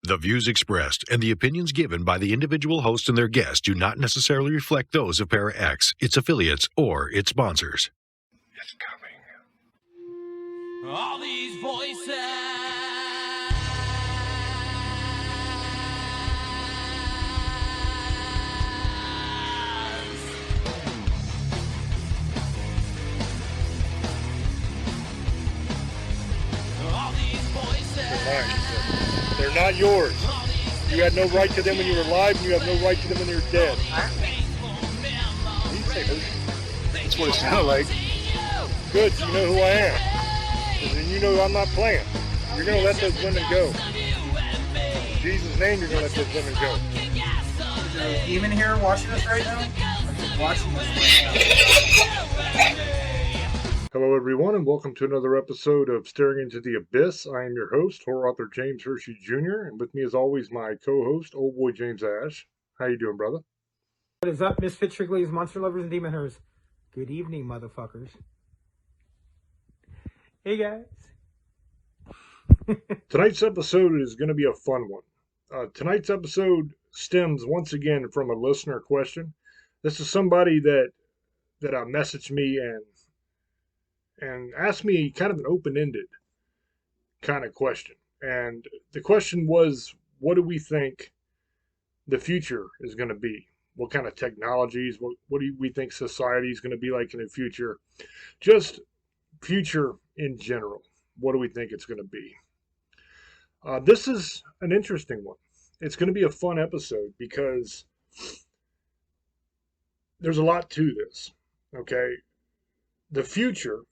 The views expressed and the opinions given by the individual host and their guests do not necessarily reflect those of ParaX, its affiliates, or its sponsors. It's coming. All these voices. All these voices. They're not yours. You had no right to them when you were alive, and you have no right to them when you're dead. That's what it sounded like. Good, so you know who I am. And then you know I'm not playing. You're going to let those women go. In Jesus' name, you're going to let those women go. Is there a demon here watching us right now? Watching us right now. Hello, everyone, and welcome to another episode of Staring Into the Abyss. I am your host, horror author James Hershey Jr., and with me, as always, my co-host, old boy James Ash. How you doing, brother? What is up, Misfit Triglies, Monster Lovers, and Demon Hunters? Good evening, motherfuckers. Hey, guys. Tonight's episode is going to be a fun one. Tonight's episode stems once again from a listener question. This is somebody that messaged me and asked me kind of an open-ended kind of question. And the question was, what do we think the future is going to be? What kind of technologies? What do we think society is going to be like in the future? Just future in general. What do we think it's going to be? This is an interesting one. It's going to be a fun episode because there's a lot to this. Okay, the future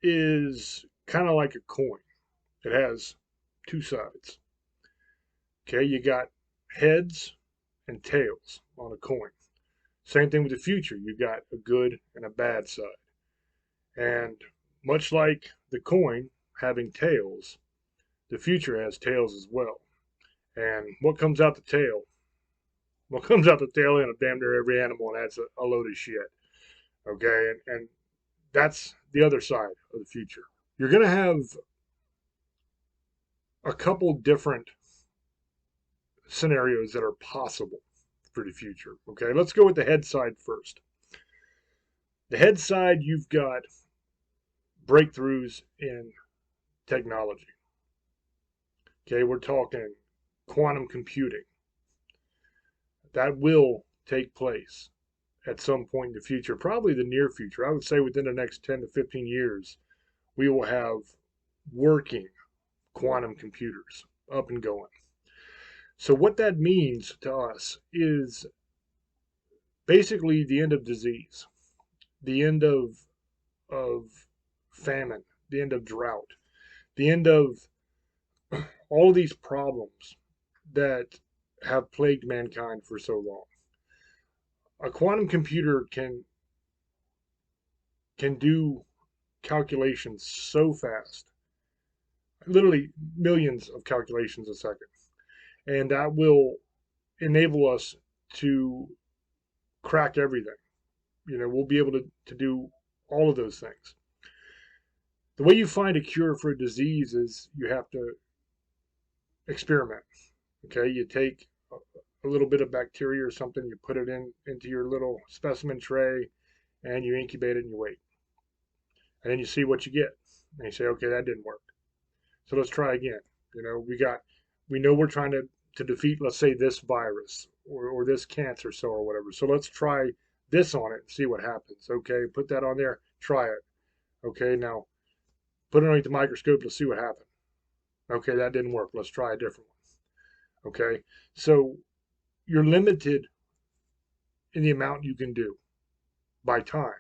is kind of like a coin. It has two sides. Okay, you got heads and tails on a coin. Same thing with the future. You got a good and a bad side. And much like the coin having tails, the future has tails as well. And what comes out the tail? What comes out the tail end of damn near every animal, and that's a load of shit. Okay, and that's the other side of the future. You're going to have a couple different scenarios that are possible for the future. Okay, let's go with the head side first. The head side, you've got breakthroughs in technology. Okay, we're talking quantum computing. That will take place at some point in the future, probably the near future. I would say within the next 10 to 15 years, we will have working quantum computers up and going. So what that means to us is basically the end of disease, the end of famine, the end of drought, the end of all of these problems that have plagued mankind for so long. A quantum computer can do calculations so fast, literally millions of calculations a second, and that will enable us to crack everything. You know, we'll be able to do all of those things. The way you find a cure for a disease is you have to experiment. Okay, you take a little bit of bacteria or something, you put it into your little specimen tray, and you incubate it and you wait. And then you see what you get. And you say, okay, that didn't work. So let's try again. You know, we know we're trying to defeat, let's say, this virus or this cancer cell or whatever. So let's try this on it and see what happens. Okay, put that on there, try it. Okay, now put it underneath the microscope, let's see what happens. Okay, that didn't work. Let's try a different one. Okay, so you're limited in the amount you can do by time.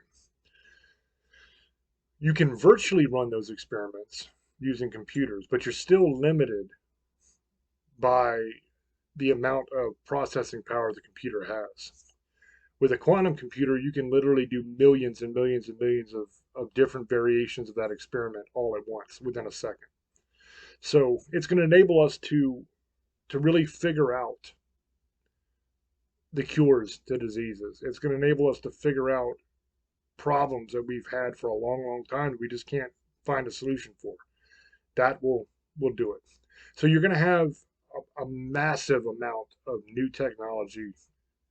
You can virtually run those experiments using computers, but you're still limited by the amount of processing power the computer has. With a quantum computer, you can literally do millions and millions and millions of different variations of that experiment all at once within a second. So it's going to enable us to really figure out the cures to diseases. It's going to enable us to figure out problems that we've had for a long, long time we just can't find a solution for. That will do it. So you're going to have a massive amount of new technology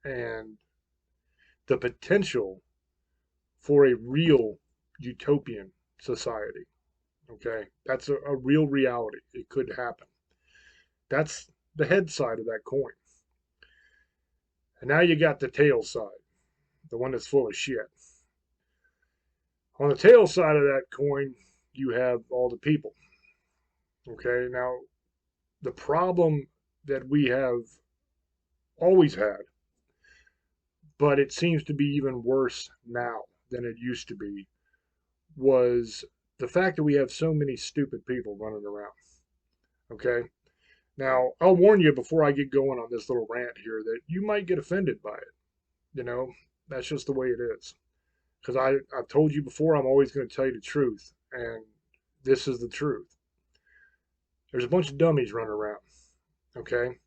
and the potential for a real utopian society. Okay, that's a real reality. It could happen. That's the head side of that coin. And now you got the tail side, the one that's full of shit. On the tail side of that coin, you have all the people. Okay, now the problem that we have always had, but it seems to be even worse now than it used to be, was the fact that we have so many stupid people running around. Okay, now I'll warn you before I get going on this little rant here that you might get offended by it. You know, that's just the way it is. Because I've told you before, I'm always going to tell you the truth, and this is the truth. There's a bunch of dummies running around. Okay,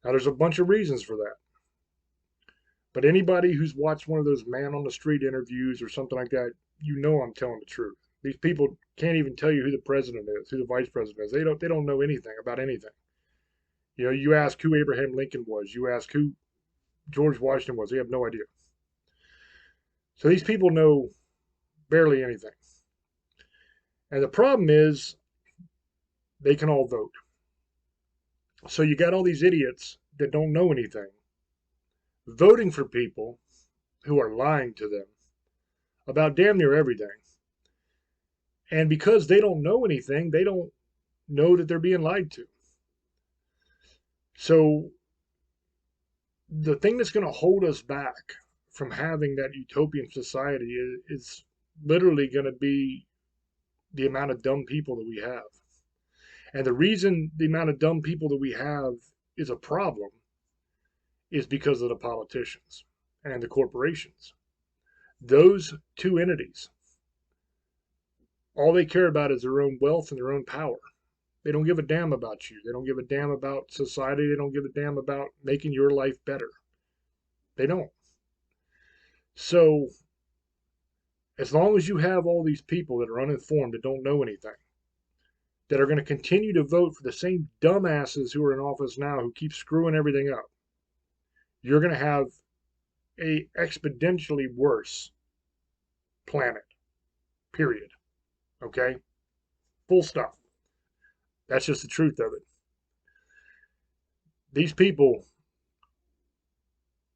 now there's a bunch of reasons for that. But anybody who's watched one of those man on the street interviews or something like that, you know I'm telling the truth. These people can't even tell you who the president is, who the vice president is. They don't know anything about anything. You know, you ask who Abraham Lincoln was, you ask who George Washington was, they have no idea. So these people know barely anything. And the problem is they can all vote. So you got all these idiots that don't know anything voting for people who are lying to them about damn near everything. And because they don't know anything, they don't know that they're being lied to. So the thing that's going to hold us back from having that utopian society is literally going to be the amount of dumb people that we have. And the reason the amount of dumb people that we have is a problem is because of the politicians and the corporations. Those two entities, all they care about is their own wealth and their own power. They don't give a damn about you. They don't give a damn about society. They don't give a damn about making your life better. They don't. So, as long as you have all these people that are uninformed, that don't know anything, that are going to continue to vote for the same dumbasses who are in office now who keep screwing everything up, you're going to have a exponentially worse planet. Period. Okay? Full stop. That's just the truth of it. These people,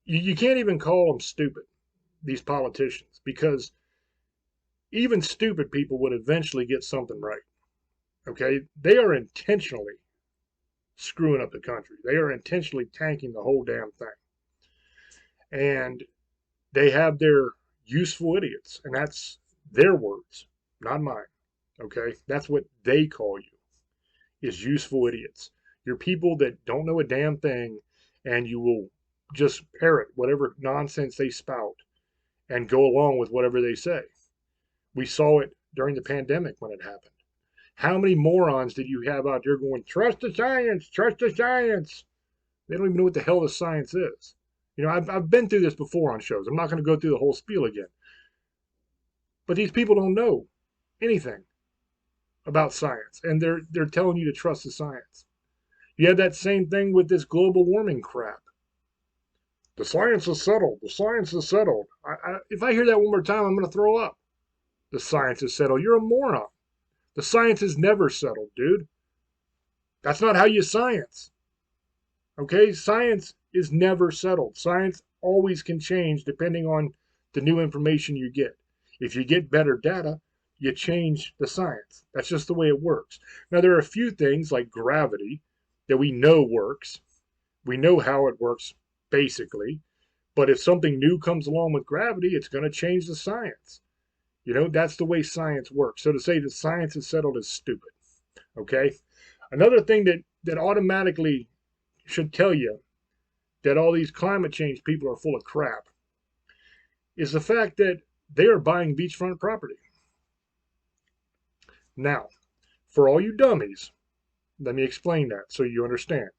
you can't even call them stupid, these politicians, because even stupid people would eventually get something right. Okay? They are intentionally screwing up the country. They are intentionally tanking the whole damn thing. And they have their useful idiots, and that's their words, not mine. Okay? That's what they call you, is useful idiots. You're people that don't know a damn thing, and you will just parrot whatever nonsense they spout and go along with whatever they say. We saw it during the pandemic when it happened. How many morons did you have out there going, trust the science, trust the science? They don't even know what the hell the science is. You know, I've been through this before on shows. I'm not going to go through the whole spiel again. But these people don't know anything about science, and they're telling you to trust the science. You have that same thing with this global warming crap. The science is settled. The science is settled. If I hear that one more time, I'm going to throw up. The science is settled. You're a moron. The science is never settled, dude. That's not how you science. Okay? Science is never settled. Science always can change depending on the new information you get. If you get better data, you change the science. That's just the way it works. Now, there are a few things like gravity that we know works. We know how it works, basically. But if something new comes along with gravity, it's going to change the science. You know, that's the way science works. So to say that science is settled is stupid. Okay? Another thing that automatically should tell you that all these climate change people are full of crap is the fact that they are buying beachfront property. Now, for all you dummies, let me explain that so you understand.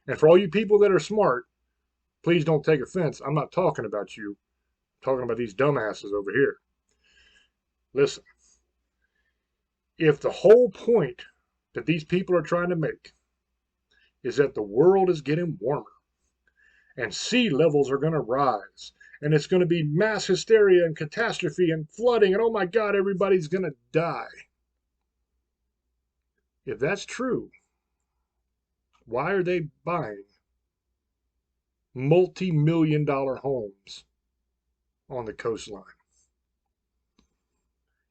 And for all you people that are smart, please don't take offense. I'm not talking about you. I'm talking about these dumbasses over here. Listen, if the whole point that these people are trying to make is that the world is getting warmer and sea levels are going to rise and it's going to be mass hysteria and catastrophe and flooding and oh my God, everybody's going to die. If that's true, why are they buying multi-million-dollar homes on the coastline?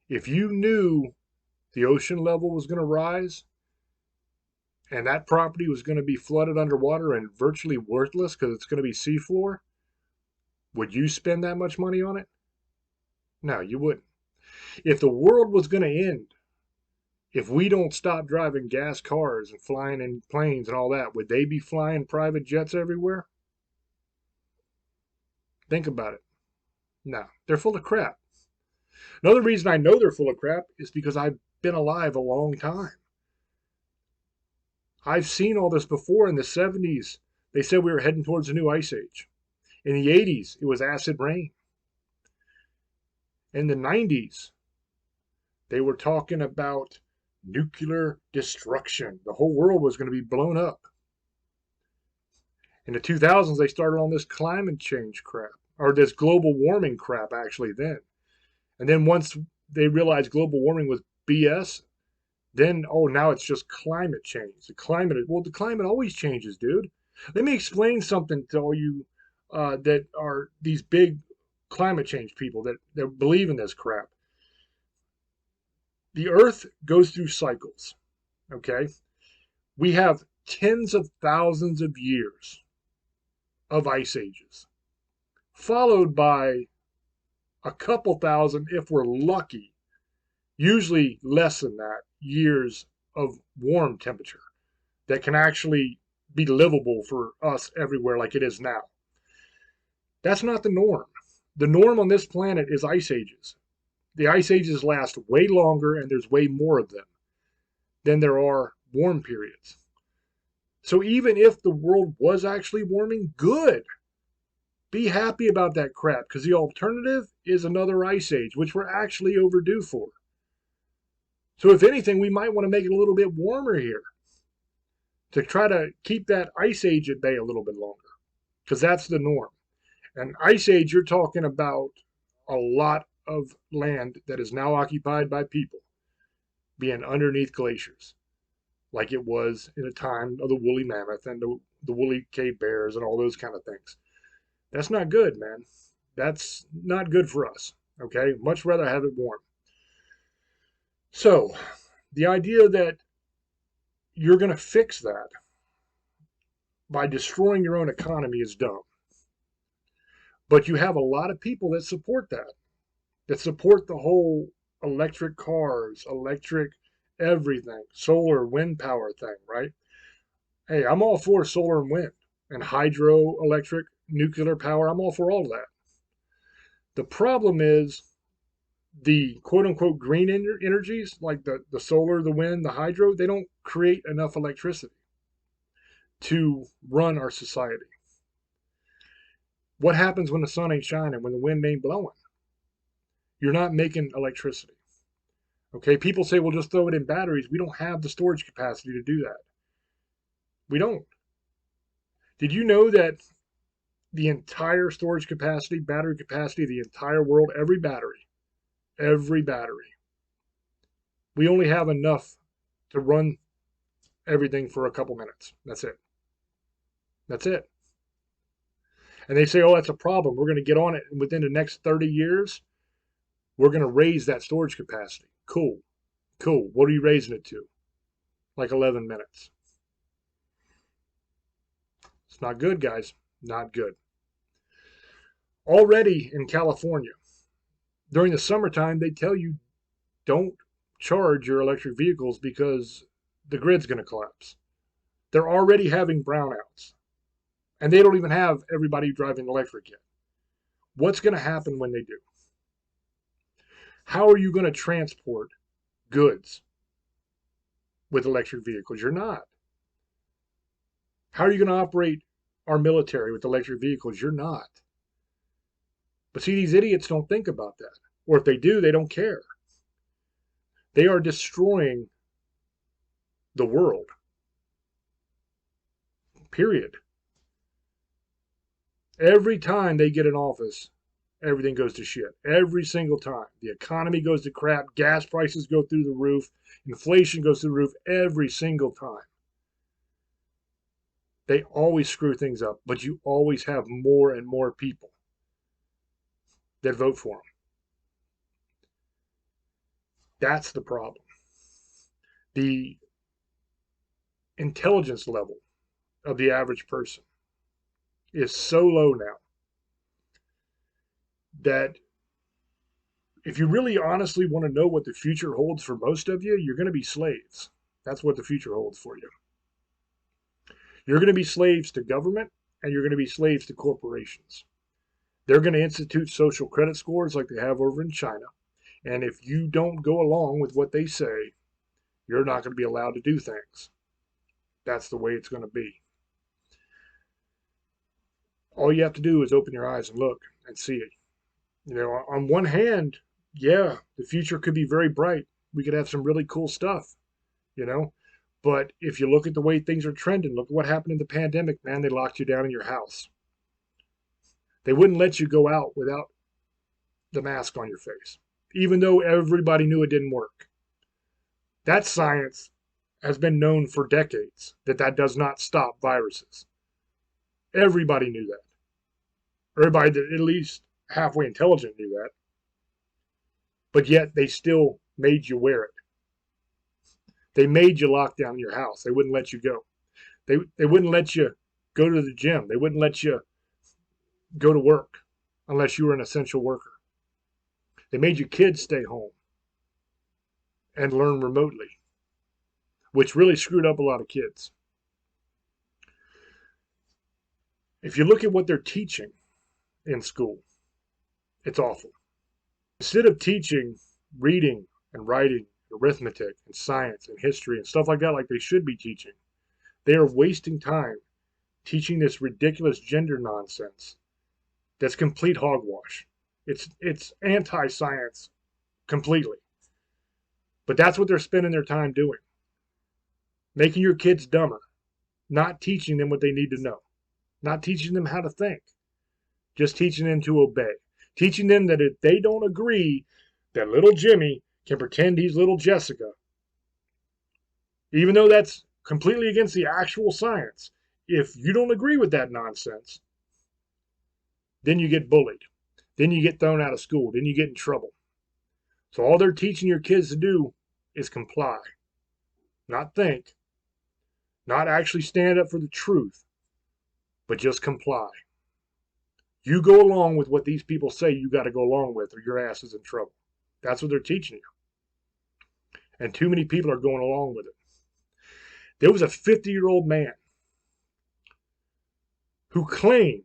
If you knew the ocean level was going to rise and that property was going to be flooded underwater and virtually worthless because it's going to be seafloor, would you spend that much money on it? No, you wouldn't. If the world was going to end, if we don't stop driving gas cars and flying in planes and all that, would they be flying private jets everywhere? Think about it. No, they're full of crap. Another reason I know they're full of crap is because I've been alive a long time. I've seen all this before. In the 70s. They said we were heading towards a new ice age. In the 80s, it was acid rain. In the 90s, they were talking about nuclear destruction. The whole world was going to be blown up. In the 2000s, they started on this climate change crap, or this global warming crap, actually, then. And then once they realized global warming was BS, then, oh, now it's just climate change. The climate always changes, dude. Let me explain something to all you that are these big climate change people that believe in this crap. The Earth goes through cycles, okay? We have tens of thousands of years of ice ages, followed by a couple thousand, if we're lucky, usually less than that, years of warm temperature that can actually be livable for us everywhere like it is now. That's not the norm. The norm on this planet is ice ages. The ice ages last way longer and there's way more of them than there are warm periods. So even if the world was actually warming, good. Be happy about that crap, because the alternative is another ice age, which we're actually overdue for. So if anything, we might want to make it a little bit warmer here to try to keep that ice age at bay a little bit longer, because that's the norm. And ice age, you're talking about a lot of land that is now occupied by people being underneath glaciers, like it was in the time of the woolly mammoth and the woolly cave bears and all those kind of things. That's not good, man. That's not good for us, okay? Much rather have it warm. So, the idea that you're going to fix that by destroying your own economy is dumb. But you have a lot of people that support that support the whole electric cars, electric everything, solar, wind power thing, right? Hey, I'm all for solar and wind and hydroelectric, nuclear power. I'm all for all of that. The problem is the quote-unquote green energies, like the solar, the wind, the hydro, they don't create enough electricity to run our society. What happens when the sun ain't shining, when the wind ain't blowing? You're not making electricity. Okay, people say, well, just throw it in batteries. We don't have the storage capacity to do that. We don't. Did you know that the entire storage capacity, battery capacity of the entire world, every battery, we only have enough to run everything for a couple minutes. That's it. That's it. And they say, oh, that's a problem. We're going to get on it. And within the next 30 years, we're going to raise that storage capacity. Cool. What are you raising it to? Like 11 minutes. It's not good, guys. Not good. Already in California, during the summertime, they tell you don't charge your electric vehicles because the grid's going to collapse. They're already having brownouts. And they don't even have everybody driving electric yet. What's going to happen when they do? How are you going to transport goods with electric vehicles? You're not. How are you going to operate our military with electric vehicles? You're not. But see, these idiots don't think about that. Or if they do, they don't care. They are destroying the world. period. Every time they get in office, everything goes to shit. Every single time. The economy goes to crap. Gas prices go through the roof. Inflation goes through the roof every single time. They always screw things up, but you always have more and more people that vote for them. That's the problem. The intelligence level of the average person is so low now that if you really honestly want to know what the future holds for most of you, you're going to be slaves. That's what the future holds for you. You're going to be slaves to government, and you're going to be slaves to corporations. They're going to institute social credit scores like they have over in China. And if you don't go along with what they say, you're not going to be allowed to do things. That's the way it's going to be. All you have to do is open your eyes and look and see it. You know, on one hand, yeah, the future could be very bright. We could have some really cool stuff, you know. But if you look at the way things are trending, look at what happened in the pandemic, man. They locked you down in your house. They wouldn't let you go out without the mask on your face, even though everybody knew it didn't work. That science has been known for decades, that does not stop viruses. Everybody knew that. Everybody that at least halfway intelligent knew that. But yet they still made you wear it. They made you lock down your house. They wouldn't let you go. They wouldn't let you go to the gym. They wouldn't let you go to work unless you were an essential worker. They made your kids stay home and learn remotely, which really screwed up a lot of kids. If you look at what they're teaching in school, it's awful. Instead of teaching reading and writing, arithmetic and science and history and stuff like that like they should be teaching, they are wasting time teaching this ridiculous gender nonsense that's complete hogwash. It's anti-science completely. But that's what they're spending their time doing. Making your kids dumber. Not teaching them what they need to know. Not teaching them how to think. Just teaching them to obey. Teaching them that if they don't agree that little Jimmy can pretend he's little Jessica, even though that's completely against the actual science, if you don't agree with that nonsense, then you get bullied. Then you get thrown out of school. Then you get in trouble. So all they're teaching your kids to do is comply. Not think. Not actually stand up for the truth. But just comply. You go along with what these people say you got to go along with, or your ass is in trouble. That's what they're teaching you. And too many people are going along with it. There was a 50-year-old man who claimed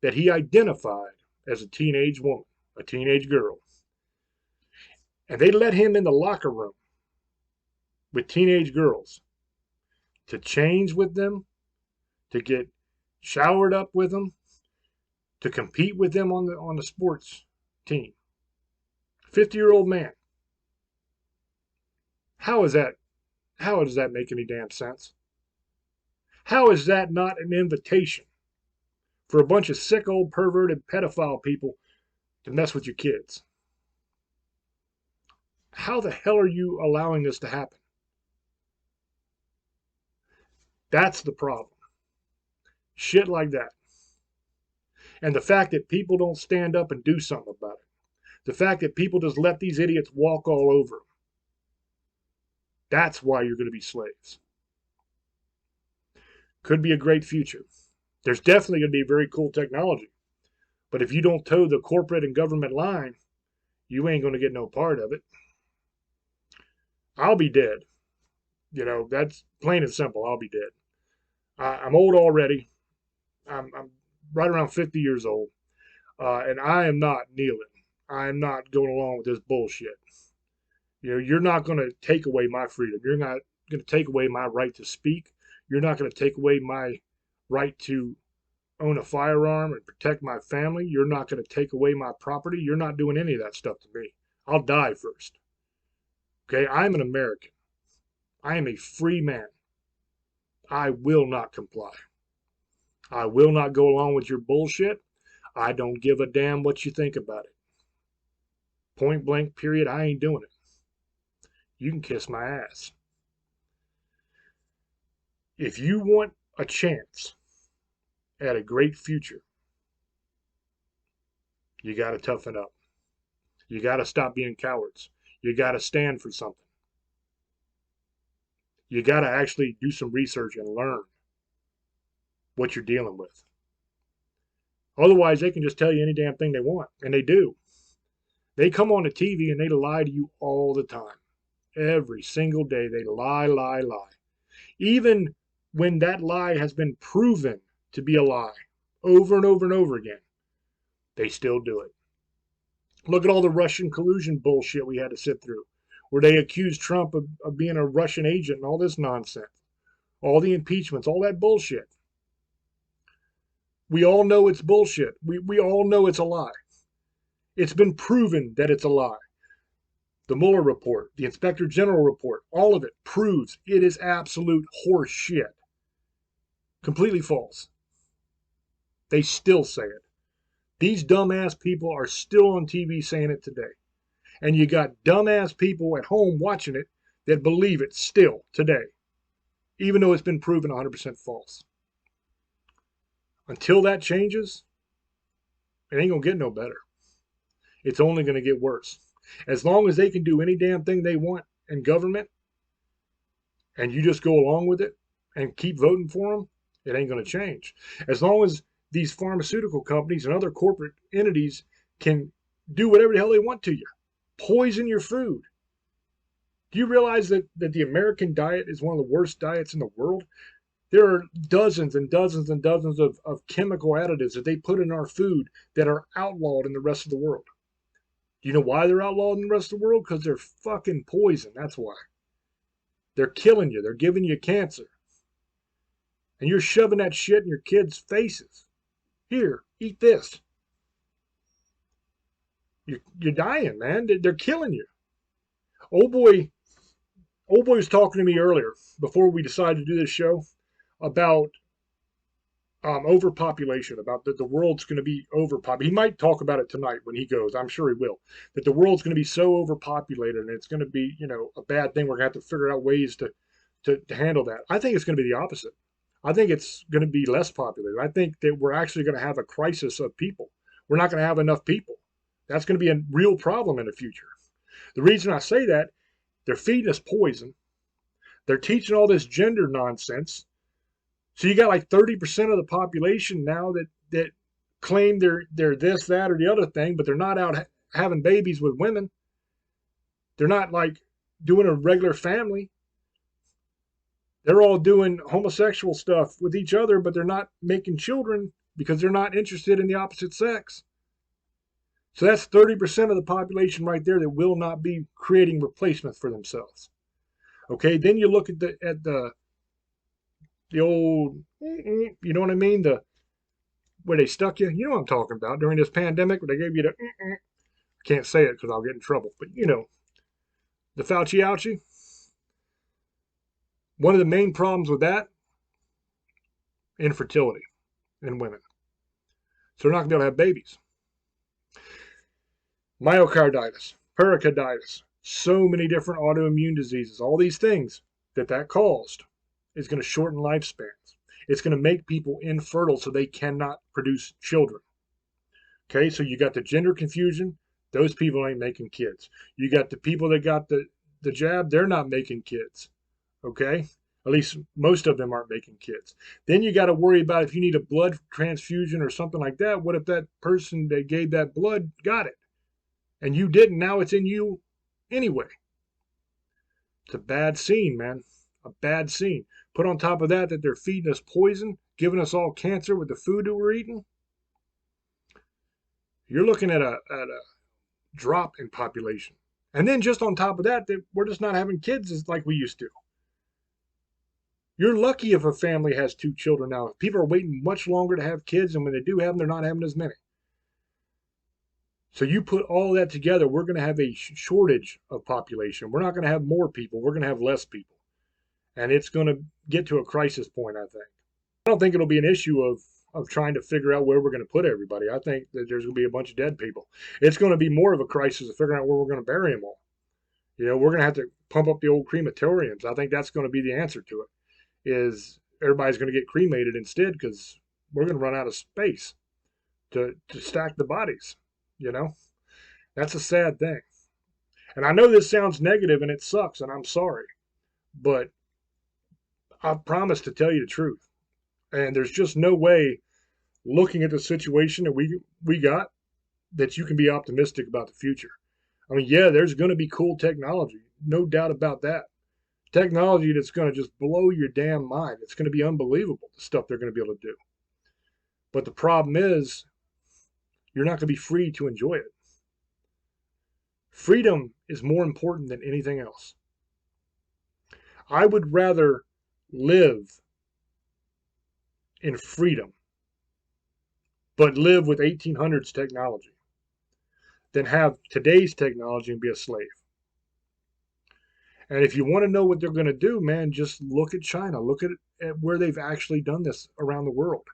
that he identified as a teenage woman, a teenage girl. And they let him in the locker room with teenage girls to change with them, to get showered up with them, to compete with them on the sports team. 50-year-old man. How does that make any damn sense? How is that not an invitation for a bunch of sick old perverted pedophile people to mess with your kids? How the hell are you allowing this to happen? That's the problem. Shit like that. And the fact that people don't stand up and do something about it. The fact that people just let these idiots walk all over them. That's why you're going to be slaves. Could be a great future. There's definitely going to be very cool technology. But if you don't toe the corporate and government line, you ain't going to get no part of it. I'll be dead. You know, that's plain and simple. I'll be dead. I'm old already. I'm right around 50 years old. And I am not kneeling. I am not going along with this bullshit. You know, you're not going to take away my freedom. You're not going to take away my right to speak. You're not going to take away my right to own a firearm and protect my family. You're not going to take away my property. You're not doing any of that stuff to me. I'll die first. Okay, I'm an American. I am a free man. I will not comply. I will not go along with your bullshit. I don't give a damn what you think about it. Point blank, period. I ain't doing it. You can kiss my ass. If you want a chance at a great future, you got to toughen up. You got to stop being cowards. You got to stand for something. You got to actually do some research and learn what you're dealing with. Otherwise, they can just tell you any damn thing they want, and they do. They come on the TV and they lie to you all the time. Every single day, they lie, lie, lie. Even when that lie has been proven to be a lie over and over and over again, they still do it. Look at all the Russian collusion bullshit we had to sit through, where they accused Trump of being a Russian agent and all this nonsense. All the impeachments, all that bullshit. We all know it's bullshit. We all know it's a lie. It's been proven that it's a lie. The Mueller report, the Inspector General report, all of it proves it is absolute horse shit. Completely false. They still say it. These dumbass people are still on TV saying it today. And you got dumbass people at home watching it that believe it still today, even though it's been proven 100% false. Until that changes, it ain't going to get no better. It's only going to get worse. As long as they can do any damn thing they want in government, and you just go along with it and keep voting for them, it ain't going to change. As long as these pharmaceutical companies and other corporate entities can do whatever the hell they want to you, poison your food. Do you realize that the American diet is one of the worst diets in the world? There are dozens and dozens and dozens of chemical additives that they put in our food that are outlawed in the rest of the world. Do you know why they're outlawed in the rest of the world? Because they're fucking poison. That's why. They're killing you. They're giving you cancer. And you're shoving that shit in your kids' faces. Here, eat this. You're dying, man. They're killing you. Old boy was talking to me earlier, before we decided to do this show, about overpopulation, about that the world's going to be overpopulated. He might talk about it tonight when he goes. I'm sure he will. That the world's going to be so overpopulated and it's going to be, a bad thing. We're going to have to figure out ways to handle that. I think it's going to be the opposite. I think it's going to be less populated. I think that we're actually going to have a crisis of people. We're not going to have enough people. That's going to be a real problem in the future. The reason I say that, they're feeding us poison. They're teaching all this gender nonsense. So you got like 30% of the population now that claim they're this, that, or the other thing, but they're not out having babies with women. They're not like doing a regular family. They're all doing homosexual stuff with each other, but they're not making children because they're not interested in the opposite sex. So that's 30% of the population right there that will not be creating replacements for themselves. Okay, then you look at the old, you know what I mean? Where they stuck you. You know what I'm talking about. During this pandemic, where they gave you the, I can't say it because I'll get in trouble, but the Fauci ouchie. One of the main problems with that, infertility in women. So they're not going to be able to have babies. Myocarditis, pericarditis, so many different autoimmune diseases, all these things that caused is going to shorten lifespans. It's going to make people infertile so they cannot produce children. Okay, so you got the gender confusion. Those people ain't making kids. You got the people that got the jab. They're not making kids. Okay, at least most of them aren't making kids. Then you got to worry about if you need a blood transfusion or something like that. What if that person that gave that blood got it and you didn't? Now it's in you anyway. It's a bad scene, man. A bad scene. Put on top of that they're feeding us poison, giving us all cancer with the food that we're eating. You're looking at a drop in population. And then just on top of that we're just not having kids like we used to. You're lucky if a family has 2 children now. People are waiting much longer to have kids, and when they do have them, they're not having as many. So you put all that together, we're going to have a shortage of population. We're not going to have more people. We're going to have less people. And it's going to get to a crisis point, I think. I don't think it'll be an issue of of trying to figure out where we're going to put everybody. I think that there's going to be a bunch of dead people. It's going to be more of a crisis of figuring out where we're going to bury them all. We're going to have to pump up the old crematoriums. I think that's going to be the answer to it, is everybody's going to get cremated instead, because we're going to run out of space to stack the bodies. That's a sad thing. And I know this sounds negative and it sucks, and I'm sorry, but I promise to tell you the truth. And there's just no way, looking at the situation that we got, that you can be optimistic about the future. I mean, yeah, there's going to be cool technology, no doubt about that. Technology that's going to just blow your damn mind. It's going to be unbelievable, the stuff they're going to be able to do. But the problem is, you're not going to be free to enjoy it. Freedom is more important than anything else. I would rather live in freedom, but live with 1800s technology, than have today's technology and be a slave. And if you want to know what they're going to do, man, just look at China. Look at where they've actually done this around the world.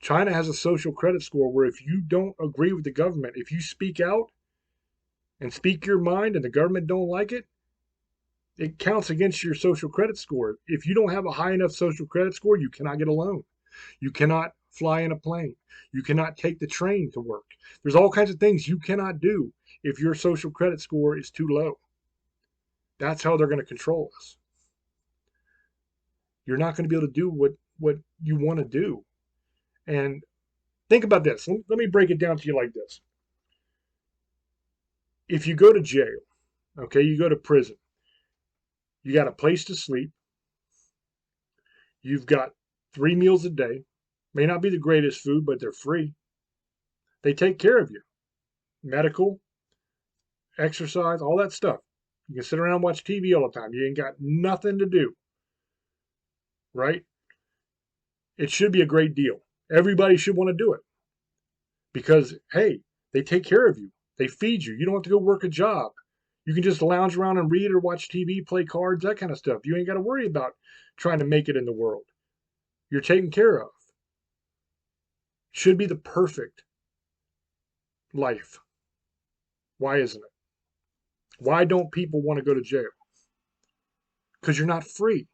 China has a social credit score where if you don't agree with the government, if you speak out and speak your mind and the government don't like it, it counts against your social credit score. If you don't have a high enough social credit score, you cannot get a loan. You cannot fly in a plane. You cannot take the train to work. There's all kinds of things you cannot do if your social credit score is too low. That's how they're going to control us. You're not going to be able to do what you want to do. And think about this. Let me break it down to you like this. If you go to jail, okay, you go to prison, you got a place to sleep, you've got 3 meals a day, may not be the greatest food, but they're free. They take care of you. Medical, exercise, all that stuff. You can sit around and watch TV all the time. You ain't got nothing to do. Right? It should be a great deal. Everybody should want to do it. Because, hey, they take care of you. They feed you. You don't have to go work a job. You can just lounge around and read or watch TV, play cards, that kind of stuff. You ain't got to worry about trying to make it in the world. You're taken care of. Should be the perfect life. Why isn't it? Why don't people want to go to jail? Because you're not free.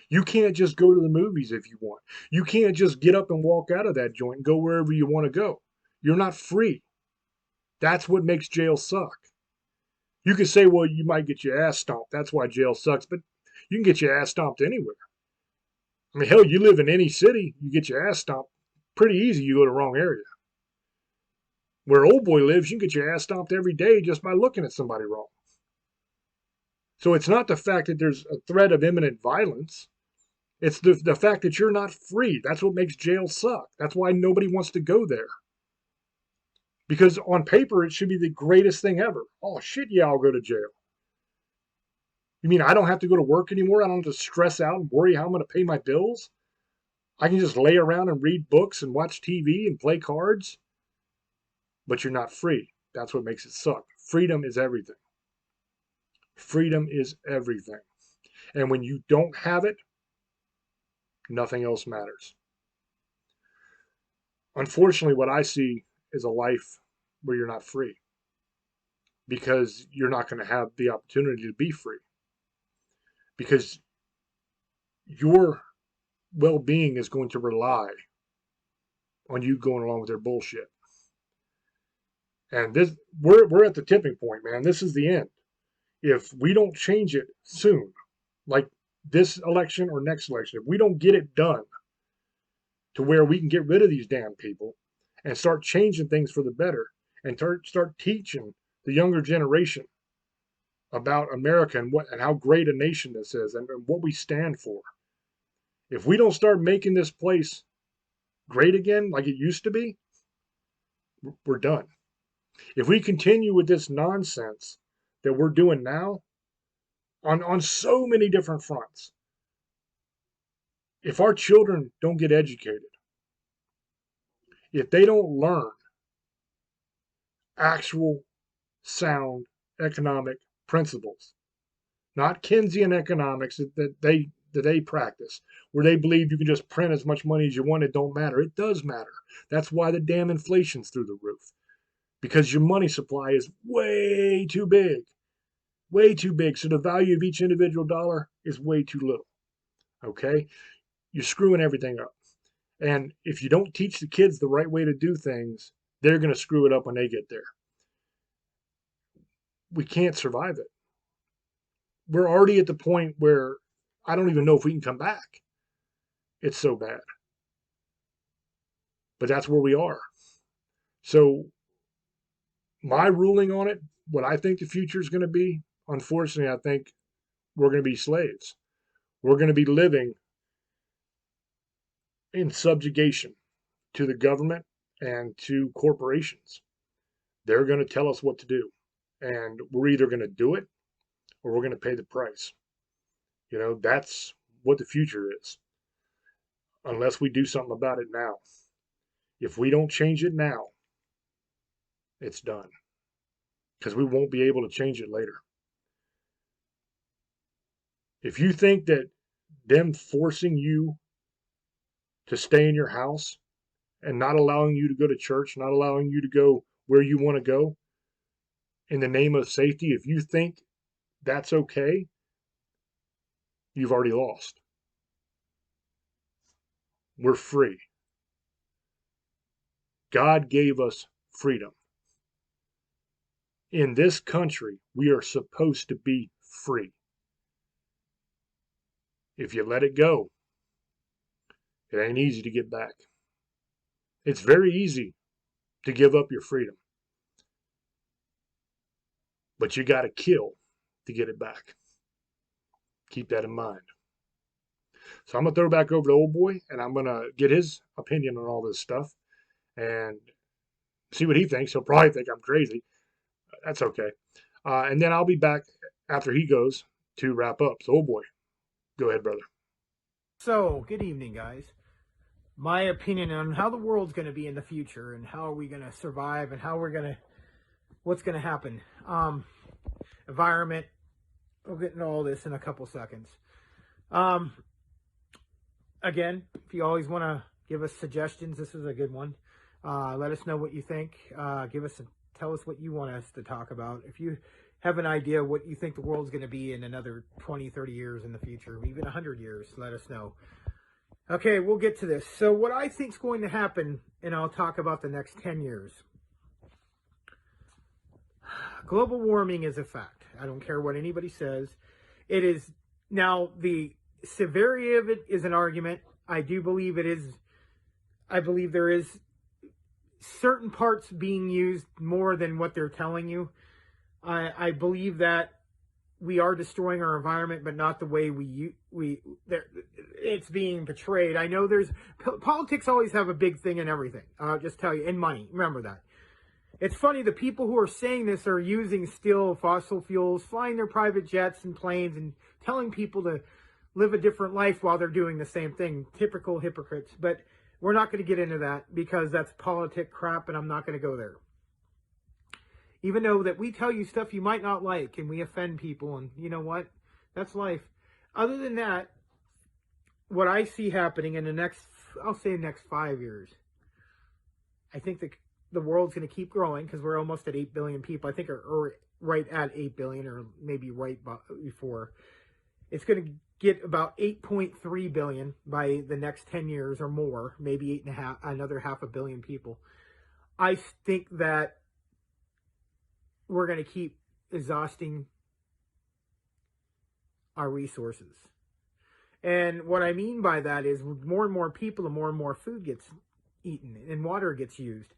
You can't just go to the movies if you want. You can't just get up and walk out of that joint and go wherever you want to go. You're not free. That's what makes jail suck. You could say, well, you might get your ass stomped. That's why jail sucks. But you can get your ass stomped anywhere. I mean, hell, you live in any city, you get your ass stomped pretty easy. You go to the wrong area. Where old boy lives, you can get your ass stomped every day just by looking at somebody wrong. So it's not the fact that there's a threat of imminent violence. It's the fact that you're not free. That's what makes jail suck. That's why nobody wants to go there. Because on paper, it should be the greatest thing ever. Oh, shit, yeah, I'll go to jail. You mean I don't have to go to work anymore? I don't have to stress out and worry how I'm going to pay my bills? I can just lay around and read books and watch TV and play cards? But you're not free. That's what makes it suck. Freedom is everything. Freedom is everything. And when you don't have it, nothing else matters. Unfortunately, what I see is a life where you're not free, because you're not going to have the opportunity to be free, because your well-being is going to rely on you going along with their bullshit. And this, we're at the tipping point, man. This is the end. If we don't change it soon, like this election or next election, if we don't get it done to where we can get rid of these damn people and start changing things for the better, and start teaching the younger generation about America and how great a nation this is and what we stand for. If we don't start making this place great again like it used to be, we're done. If we continue with this nonsense that we're doing now on so many different fronts, if our children don't get educated, if they don't learn actual sound economic principles, not Keynesian economics that that they practice, where they believe you can just print as much money as you want, it don't matter. It does matter. That's why the damn inflation's through the roof. Because your money supply is way too big. Way too big. So the value of each individual dollar is way too little. Okay? You're screwing everything up. And if you don't teach the kids the right way to do things, they're going to screw it up when they get there. We can't survive it. We're already at the point where I don't even know if we can come back. It's so bad. But that's where we are. So my ruling on it, what I think the future is going to be, unfortunately, I think we're going to be slaves. We're going to be living in subjugation to the government and to corporations. They're going to tell us what to do. And we're either going to do it or we're going to pay the price. You know, that's what the future is. Unless we do something about it now. If we don't change it now, it's done. Because we won't be able to change it later. If you think that them forcing you to stay in your house and not allowing you to go to church, not allowing you to go where you want to go in the name of safety, if you think that's okay, you've already lost. We're free. God gave us freedom. In this country, we are supposed to be free. If you let it go, it ain't easy to get back. It's very easy to give up your freedom. But you got to kill to get it back. Keep that in mind. So I'm going to throw it back over to old boy, and I'm going to get his opinion on all this stuff and see what he thinks. He'll probably think I'm crazy. That's okay. And then I'll be back after he goes to wrap up. So, old boy, go ahead, brother. So, good evening, guys. My opinion on how the world's going to be in the future and how are we going to survive and what's going to happen. Environment. We'll get into all this in a couple seconds. Again, if you always want to give us suggestions, this is a good one. Let us know what you think. Tell us what you want us to talk about. If you have an idea what you think the world's going to be in another 20, 30 years in the future, even 100 years, let us know. Okay, we'll get to this. So what I think is going to happen, and I'll talk about the next 10 years. Global warming is a fact. I don't care what anybody says. It is. Now, the severity of it is an argument. I do believe it is. I believe there is certain parts being used more than what they're telling you. I believe that we are destroying our environment, but not the way it's being portrayed. I know politics always have a big thing in everything. I'll just tell you, and money. Remember that. It's funny, the people who are saying this are using still fossil fuels, flying their private jets and planes, and telling people to live a different life while they're doing the same thing. Typical hypocrites. But we're not going to get into that because that's politic crap, and I'm not going to go there. Even though that we tell you stuff you might not like, and we offend people, and you know what? That's life. Other than that, what I see happening in the next 5 years, I think the world's going to keep growing because we're almost at 8 billion people. I think or right at 8 billion, or maybe right before. It's going to get about 8.3 billion by the next 10 years or more, maybe another half a billion people. I think that we're going to keep exhausting our resources. And what I mean by that is more and more people, the more and more food gets eaten and water gets used.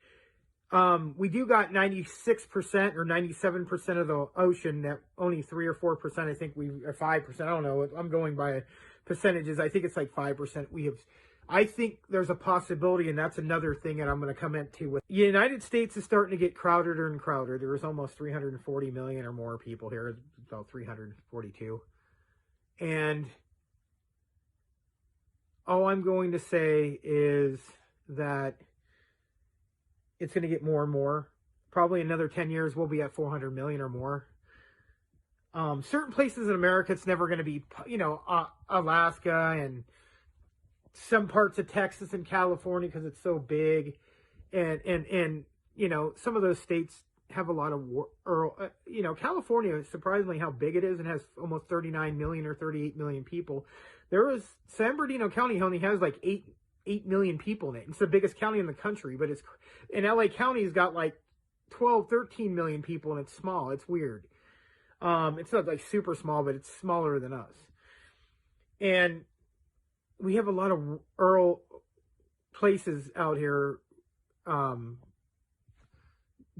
We do got 96% or 97% of the ocean, that only 3 or 4%, I think or 5%, I don't know. I'm going by percentages. I think it's like 5% we have. I think there's a possibility, and that's another thing that I'm going to comment to. With the United States is starting to get crowded and crowded. There was almost 340 million or more people here, about 342. And all I'm going to say is that it's going to get more and more. Probably another 10 years, we'll be at 400 million or more. Certain places in America, it's never going to be, Alaska and some parts of Texas and California because it's so big. And some of those states have a lot of California, surprisingly how big it is, and has almost 39 million or 38 million people. San Bernardino County only has like 8 million people in it. It's the biggest county in the country, but and LA County's got like 12, 13 million people, and it's small. It's weird. It's not like super small, but it's smaller than us. And we have a lot of rural places out here,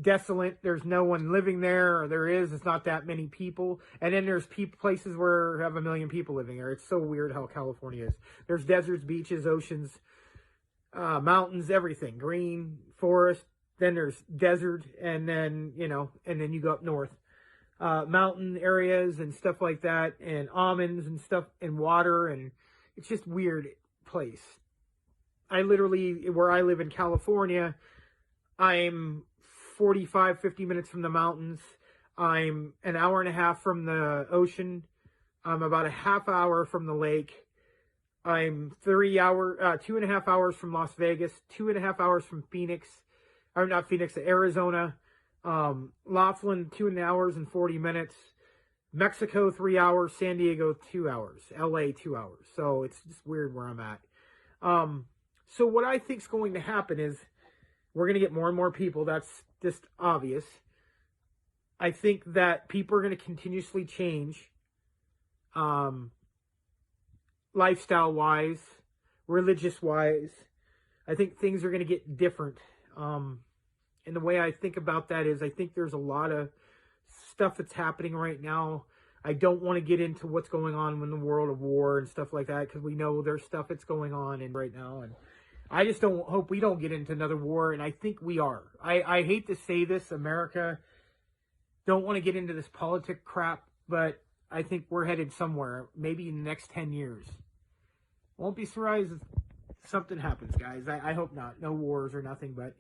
desolate. There's no one living there, or there is. It's not that many people. And then there's places where have 1 million people living there. It's so weird how California is. There's deserts, beaches, oceans, mountains, everything, green, forest. Then there's desert, and then you go up north, mountain areas and stuff like that, and almonds and stuff, and water, and it's just weird place. Where I live in California, I'm 50 minutes from the mountains. I'm an hour and a half from the ocean. I'm about a half hour from the lake. I'm 2.5 hours from Las Vegas, 2.5 hours from Arizona. Laughlin, 2 hours and 40 minutes. Mexico, 3 hours. San Diego, 2 hours. LA, 2 hours. So it's just weird where I'm at. So what I think is going to happen is we're going to get more and more people. That's just obvious. I think that people are going to continuously change, lifestyle-wise, religious-wise. I think things are going to get different. And the way I think about that is I think there's a lot of stuff that's happening right now. I don't want to get into what's going on in the world of war and stuff like that, because we know there's stuff that's going on right now. And I just hope we don't get into another war, and I think we are. I hate to say this, America don't want to get into this politic crap, but I think we're headed somewhere, maybe in the next 10 years. Won't be surprised if something happens, guys. I hope not. No wars or nothing, but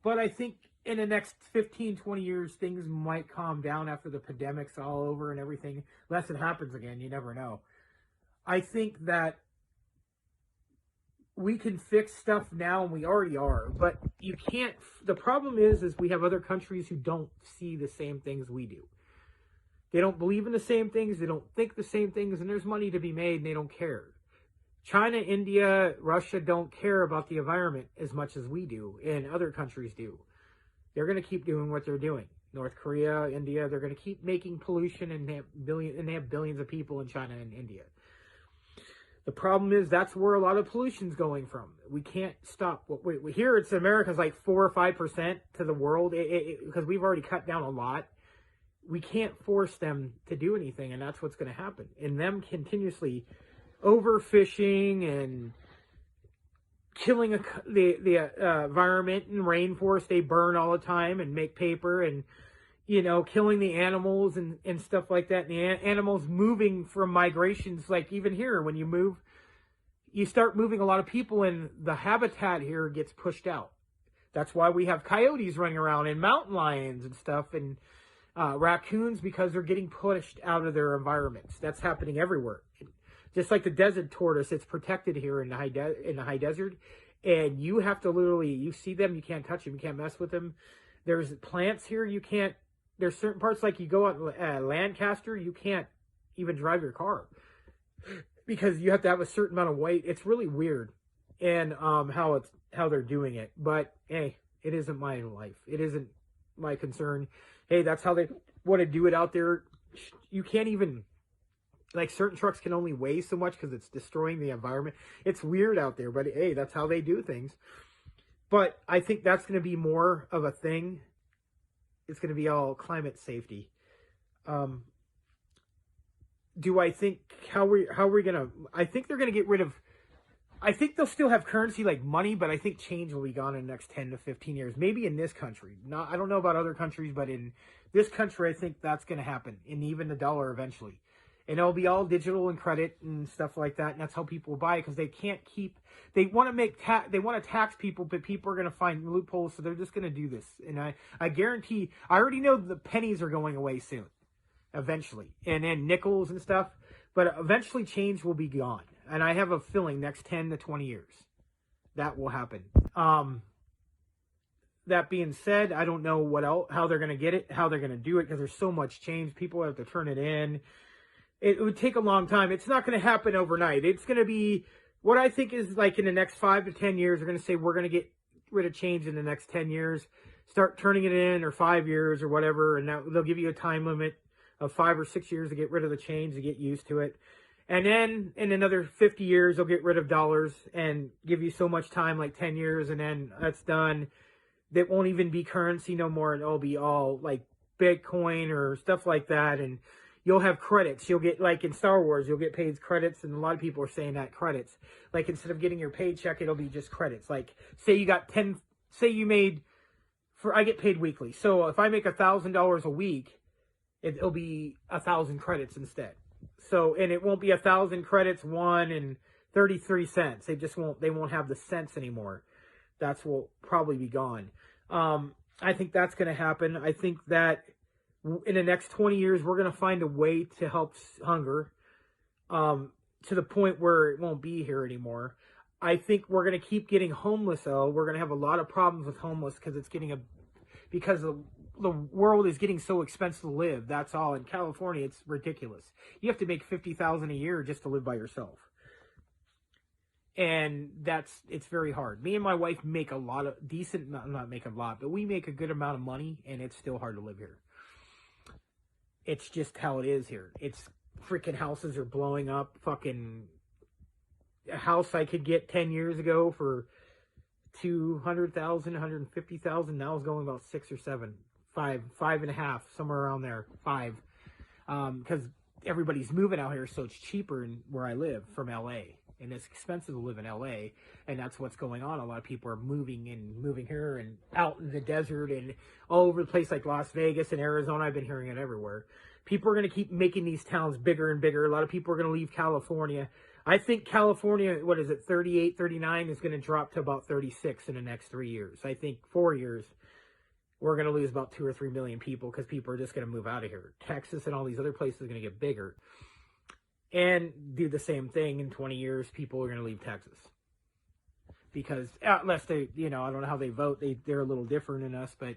But I think in the next 15, 20 years, things might calm down after the pandemic's all over and everything. Unless it happens again, you never know. I think that we can fix stuff now, and we already are, but you can't. The problem is we have other countries who don't see the same things we do. They don't believe in the same things, they don't think the same things, and there's money to be made, and they don't care. China, India, Russia don't care about the environment as much as we do, and other countries do. They're going to keep doing what they're doing. North Korea, India, they're going to keep making pollution, and they have billions of people in China and India. The problem is that's where a lot of pollution's going from. We can't stop. Here it's America's like 4 or 5% to the world, because we've already cut down a lot. We can't force them to do anything, and that's what's going to happen. And them continuously overfishing and killing the environment and rainforest, they burn all the time and make paper, and killing the animals and stuff like that. And the animals moving from migrations, like even here, when you start moving a lot of people, and the habitat here gets pushed out. That's why we have coyotes running around, and mountain lions and stuff, and raccoons, because they're getting pushed out of their environments. That's happening everywhere. Just like the desert tortoise, it's protected here in the high desert, and you have to you see them, you can't touch them, you can't mess with them. There's plants here, there's certain parts, like you go out Lancaster, you can't even drive your car because you have to have a certain amount of weight. It's really weird, and how they're doing it. But hey, it isn't my life. It isn't my concern. Hey, that's how they want to do it out there. You can't even, like, certain trucks can only weigh so much because it's destroying the environment. It's weird out there, but hey, that's how they do things. But I think that's going to be more of a thing. It's going to be all climate safety. Do I think how are we going to? I think they're going to get rid of. I think they'll still have currency like money, but I think change will be gone in the next 10 to 15 years. Maybe in this country. I don't know about other countries, but in this country, I think that's going to happen. And even the dollar eventually. And it'll be all digital and credit and stuff like that. And that's how people buy, because they can't they want to they want to tax people, but people are going to find loopholes. So they're just going to do this. And I guarantee, I already know the pennies are going away soon. eventually. And then nickels and stuff. But eventually change will be gone. And I have a feeling next 10 to 20 years that will happen. That being said, I don't know what else, how they're going to get it, how they're going to do it, because there's so much change. People have to turn it in. It would take a long time. It's not going to happen overnight. It's going to be, what I think is like in the next 5 to 10 years, they're going to say we're going to get rid of change in the next 10 years. Start turning it in, or 5 years or whatever, and they'll give you a time limit of 5 or 6 years to get rid of the change, to get used to it. And then in another 50 years, they'll get rid of dollars and give you so much time, like 10 years, and then that's done. That won't even be currency no more. It'll be all like Bitcoin or stuff like that. And you'll have credits. You'll get, like in Star Wars, you'll get paid credits. And a lot of people are saying that credits. Like instead of getting your paycheck, it'll be just credits. Like say you got I get paid weekly. So if I make $1,000 a week, it'll be 1,000 credits instead. So, and it won't be 1,000 credits, 1.33 cents. They won't have the cents anymore. That's will probably be gone. I think that's going to happen. I think that in the next 20 years, we're going to find a way to help hunger to the point where it won't be here anymore. I think we're going to keep getting homeless, though. We're going to have a lot of problems with homeless because the world is getting so expensive to live. That's all. In California, it's ridiculous. You have to make $50,000 a year just to live by yourself. And it's very hard. Me and my wife make a lot of not make a lot, but we make a good amount of money, and it's still hard to live here. It's just how it is here. It's freaking houses are blowing up. Fucking a house I could get 10 years ago for $200,000, $150,000. Now is going about 6 or 7, 5.5, somewhere around there, 5. Because everybody's moving out here, so it's cheaper where I live from LA. And it's expensive to live in LA, and that's what's going on. A lot of people are moving here and out in the desert and all over the place, like Las Vegas and Arizona. I've been hearing it everywhere. People are going to keep making these towns bigger and bigger. A lot of people are going to leave California. I think California, 38, 39, is going to drop to about 36 in the next 3 years. I think 4 years, we're going to lose about 2 or 3 million people because people are just going to move out of here. Texas and all these other places are going to get bigger. And do the same thing in 20 years, people are going to leave Texas. Because, unless they, I don't know how they vote. They're a little different than us, but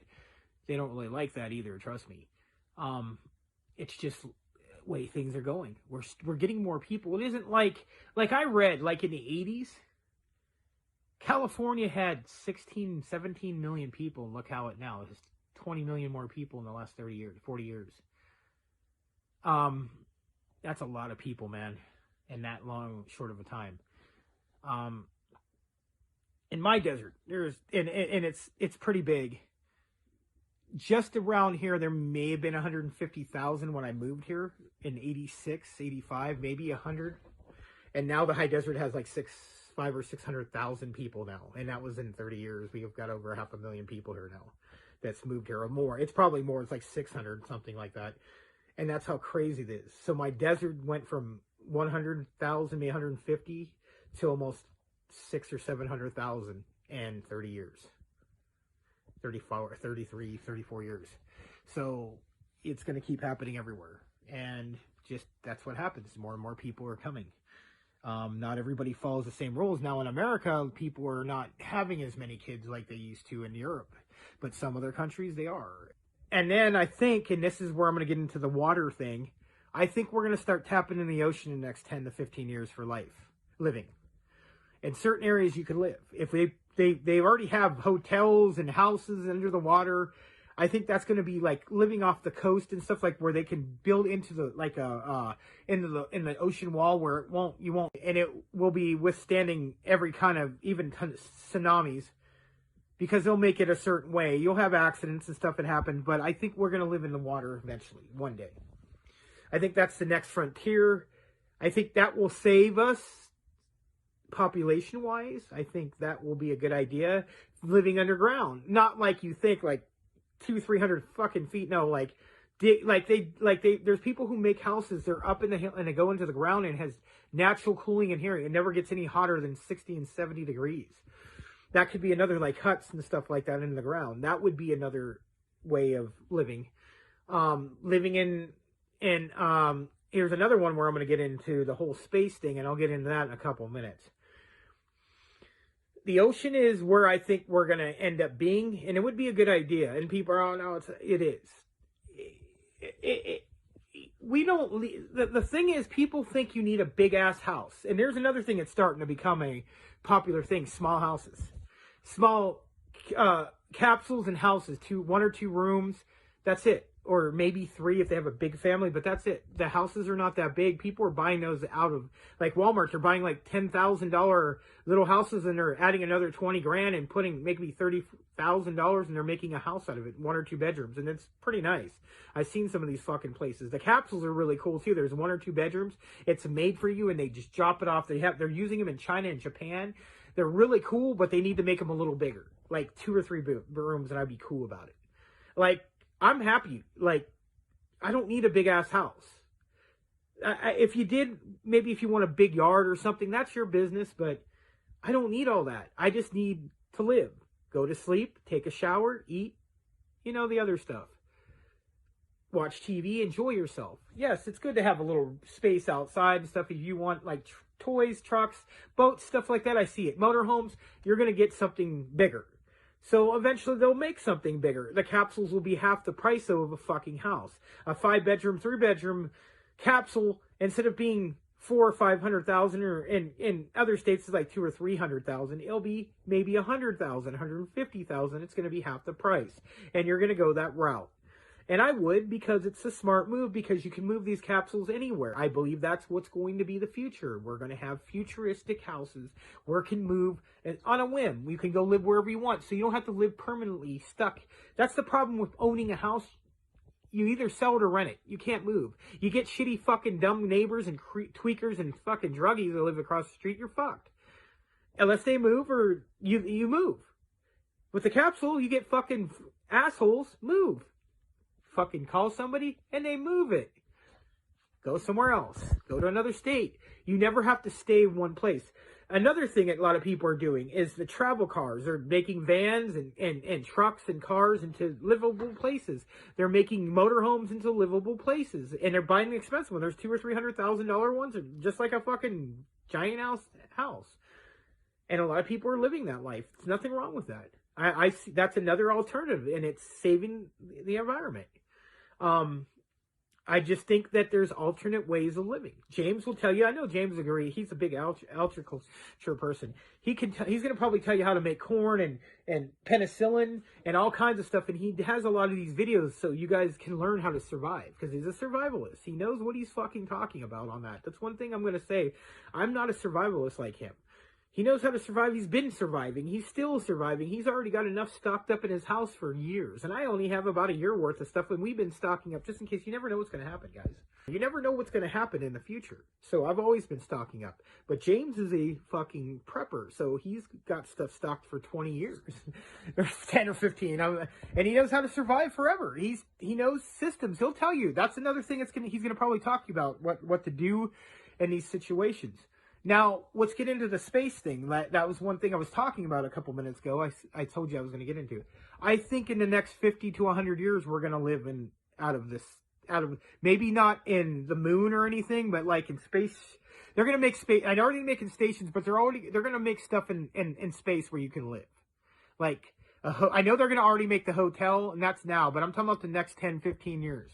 they don't really like that either, trust me. It's just the way things are going. We're getting more people. It isn't like I read, like in the 80s, California had 16, 17 million people, and look how it now is 20 million more people in the last 40 years. That's a lot of people, man, in that short of a time. In my desert, and it's pretty big. Just around here, there may have been 150,000 when I moved here in 86, 85, maybe 100. And now the high desert has like 500,000 or 600,000 people now. And that was in 30 years. We've got over 500,000 people here now that's moved here, or more. It's probably more. It's like 600, something like that. And that's how crazy it is. So my desert went from 100,000, maybe 150, to almost 600,000 or 700,000 in 30 years. 34, 33, 34 years. So it's going to keep happening everywhere. And just that's what happens. More and more people are coming. Not everybody follows the same rules. Now in America, people are not having as many kids like they used to in Europe. But some other countries, they are. And then I think, and this is where I'm going to get into the water thing, I think we're going to start tapping in the ocean in the next 10 to 15 years for living. In certain areas you can live. If they already have hotels and houses under the water, I think that's going to be like living off the coast and stuff, like where they can build into the in the ocean wall where you won't, and it will be withstanding every kind of even tsunamis. Because they'll make it a certain way. You'll have accidents and stuff that happen, but I think we're going to live in the water eventually, one day. I think that's the next frontier. I think that will save us population-wise. I think that will be a good idea. Living underground. Not like you think, like 200-300 fucking feet. No, there's people who make houses. They're up in the hill and they go into the ground and it has natural cooling in here. It never gets any hotter than 60 and 70 degrees. That could be another, like huts and stuff like that in the ground. That would be another way of living. Living in And here's another one where I'm going to get into the whole space thing, and I'll get into that in a couple minutes. The ocean is where I think we're going to end up being, and it would be a good idea. And people are, oh no, it is. We don't. The thing is, people think you need a big ass house, and there's another thing that's starting to become a popular thing: small houses, small capsules and houses, 1 or 2 rooms. That's it. Or maybe 3 if they have a big family, but that's it. The houses are not that big. People are buying those out of, like Walmart, they're buying like $10,000 little houses, and they're adding another 20 grand and putting maybe $30,000, and they're making a house out of it, 1 or 2 bedrooms, and it's pretty nice. I've seen some of these fucking places. The capsules are really cool too. There's 1 or 2 bedrooms. It's made for you, and they just drop it off. They're using them in China and Japan. They're really cool, but they need to make them a little bigger, like 2 or 3 rooms, and I'd be cool about it. Like, I'm happy. Like, I don't need a big ass house. If you did, maybe if you want a big yard or something, that's your business, but I don't need all that. I just need to live, go to sleep, take a shower, eat, the other stuff. Watch TV, enjoy yourself. Yes, it's good to have a little space outside and stuff if you want, like toys, trucks, boats, stuff like that. I see it. Motorhomes, you're going to get something bigger. So eventually they'll make something bigger. The capsules will be half the price of a fucking house. A 5-bedroom, 3-bedroom capsule, instead of being $400,000 or $500,000, or in other states it's like $200,000 or $300,000, it'll be maybe $100,000, $150,000. It's going to be half the price, and you're going to go that route. And I would, because it's a smart move, because you can move these capsules anywhere. I believe that's what's going to be the future. We're going to have futuristic houses where it can move on a whim. You can go live wherever you want, so you don't have to live permanently stuck. That's the problem with owning a house. You either sell it or rent it. You can't move. You get shitty fucking dumb neighbors and tweakers and fucking druggies that live across the street, you're fucked. Unless they move or you move. With the capsule, you get fucking assholes move. Fucking call somebody and they move it. Go somewhere else. Go to another state. You never have to stay in one place. Another thing that a lot of people are doing is the travel cars. They're making vans and trucks and cars into livable places. They're making motorhomes into livable places. And they're buying the expensive ones. There's $200,000 or $300,000 ones, just like a fucking giant house. And a lot of people are living that life. There's nothing wrong with that. I see that's another alternative, and it's saving the environment. I just think that there's alternate ways of living. James will tell you. I know James agrees. He's a big agriculture person. He's going to probably tell you how to make corn and penicillin and all kinds of stuff. And he has a lot of these videos so you guys can learn how to survive, because he's a survivalist. He knows what he's fucking talking about on that. That's one thing I'm going to say. I'm not a survivalist like him. He knows how to survive. He's been surviving. He's still surviving. He's already got enough stocked up in his house for years. And I only have about a year worth of stuff, and we've been stocking up just in case. You never know what's going to happen, guys. You never know what's going to happen in the future. So I've always been stocking up. But James is a fucking prepper, so he's got stuff stocked for 20 years. Or 10 or 15. And he knows how to survive forever. He knows systems. He'll tell you. That's another thing he's going to probably talk to you about, what to do in these situations. Now, let's get into the space thing. That was one thing I was talking about a couple minutes ago. I told you I was going to get into. I think in the next 50 to 100 years, we're going to live out of maybe not in the moon or anything, but like in space. They're going to make space. I know they're making stations, but they're going to make stuff in space where you can live. Like, I know they're going to already make the hotel, and that's now, but I'm talking about the next 10, 15 years.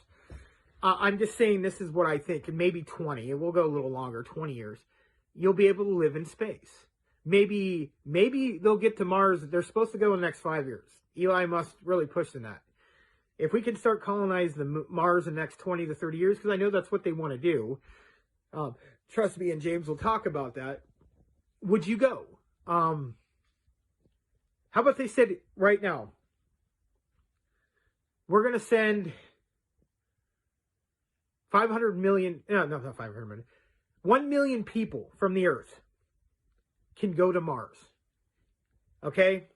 I'm just saying this is what I think, and maybe 20. It will go a little longer, 20 years. You'll be able to live in space. Maybe they'll get to Mars. They're supposed to go in the next 5 years. Eli Musk really pushing that. If we can start colonizing Mars in the next 20 to 30 years, because I know that's what they want to do. Trust me, and James will talk about that. Would you go? How about they said right now, we're going to send 500 million, no, not 500 million. 1 million people from the Earth can go to Mars. Okay?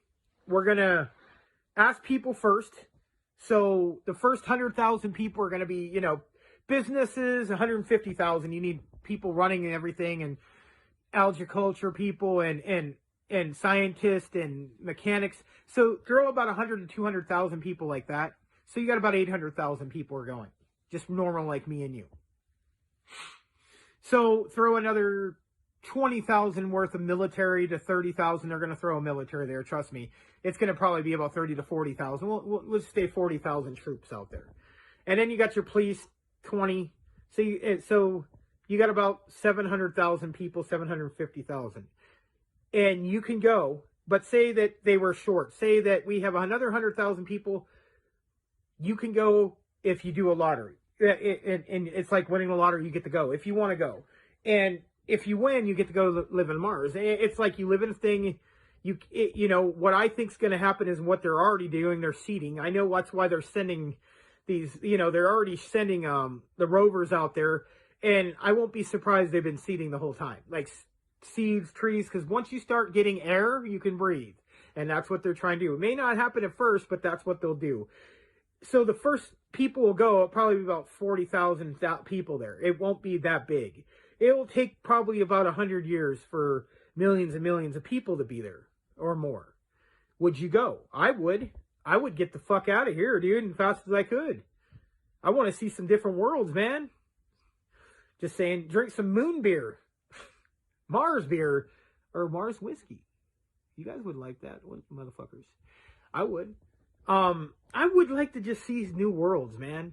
We're going to ask people first. So the first 100,000 people are going to be, businesses. 150,000, you need people running and everything, and agriculture people and scientists and mechanics. So throw about 100 to 200,000 people like that. So you got about 800,000 people are going. just normal like me and you. So throw another 20,000 worth of military to 30,000. They're going to throw a military there. Trust me. It's going to probably be about 30 to 40,000. Let's stay 40,000 troops out there. And then you got your police, 20. So you got about 700,000 people, 750,000. And you can go, but say that they were short. Say that we have another 100,000 people. You can go if you do a lottery. And it's like winning the lottery, you get to go if you want to go. And if you win, you get to go live on Mars. It's like you live in a thing. You know, what I think is going to happen is what they're already doing. They're seeding. I know that's why they're sending these, you know, they're already sending the rovers out there. And I won't be surprised they've been seeding the whole time. Like seeds, trees, because once you start getting air, you can breathe. And that's what they're trying to do. It may not happen at first, but that's what they'll do. So the first people will go, probably about 40,000 people there. It won't be that big. It will take probably about 100 years for millions and millions of people to be there or more. Would you go? I would. I would get the fuck out of here, dude, as fast as I could. I want to see some different worlds, man. Just saying, drink some moon beer, Mars beer, or Mars whiskey. You guys would like that, motherfuckers. I would. I would like to just see new worlds, man.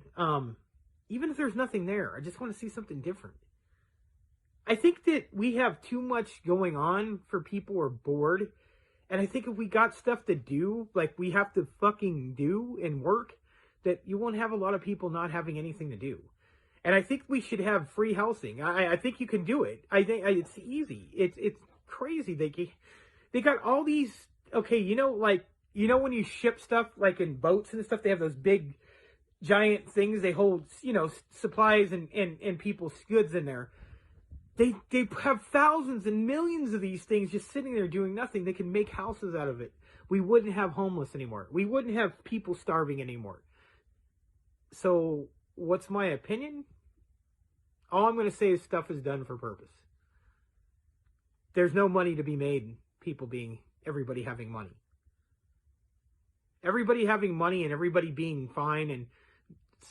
Even if there's nothing there, I just want to see something different. I think that we have too much going on for people who are bored. And I think if we got stuff to do, like we have to fucking do and work, that you won't have a lot of people not having anything to do. And I think we should have free housing. I think you can do it. I think it's easy. It's crazy. They got all these, okay, you know, like, you know when you ship stuff, like in boats and stuff, they have those big, giant things. They hold, you know, supplies and people's goods in there. They have thousands and millions of these things just sitting there doing nothing. They can make houses out of it. We wouldn't have homeless anymore. We wouldn't have people starving anymore. So, what's my opinion? All I'm going to say is stuff is done for purpose. There's no money to be made, everybody having money. Everybody having money and everybody being fine and